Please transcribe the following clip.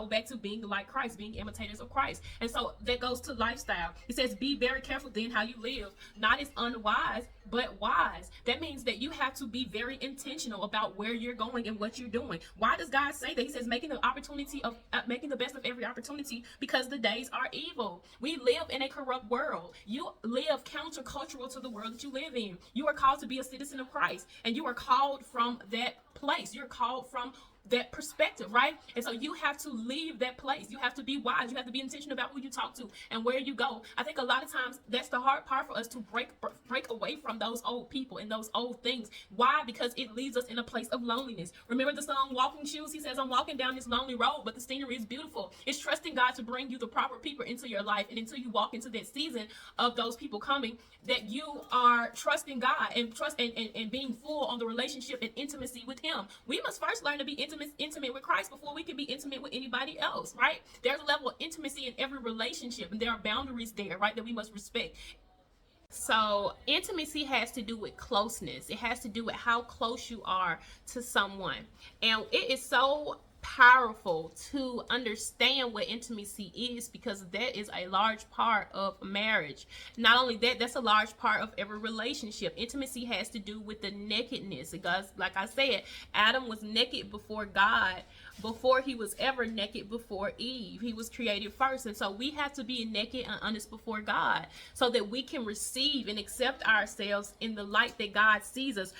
go back to being like Christ, being imitators of Christ. And so that goes to lifestyle. It says, be very careful then how you live, not as unwise, but wise. That means that you have to be very intentional about where you're going and what you're doing. Why does God say that? He says, making the opportunity of making the best of every opportunity, because the days are evil. We live in a corrupt world. You live countercultural to the world that you live in. You are called to be a citizen of Christ, and you are called from that place. You're called from that perspective, right? And so you have to leave that place. You have to be wise. You have to be intentional about who you talk to and where you go. I think a lot of times that's the hard part for us, to break away from those old people and those old things. Why? Because it leaves us in a place of loneliness. Remember the song Walking Shoes? He says, I'm walking down this lonely road, but the scenery is beautiful. It's trusting God to bring you the proper people into your life, and until you walk into that season of those people coming, that you are trusting God and and being full on the relationship and intimacy with Him. We must first learn to be intimate with Christ before we can be intimate with anybody else, right? There's a level of intimacy in every relationship, and there are boundaries there, right, that we must respect. So intimacy has to do with closeness. It has to do with how close you are to someone. And it is so powerful to understand what intimacy is, because that is a large part of marriage. Not only that, that's a large part of every relationship. Intimacy has to do with the nakedness, because like I said, Adam was naked before God before he was ever naked before Eve. He was created first, and so we have to be naked and honest before God so that we can receive and accept ourselves in the light that God sees us.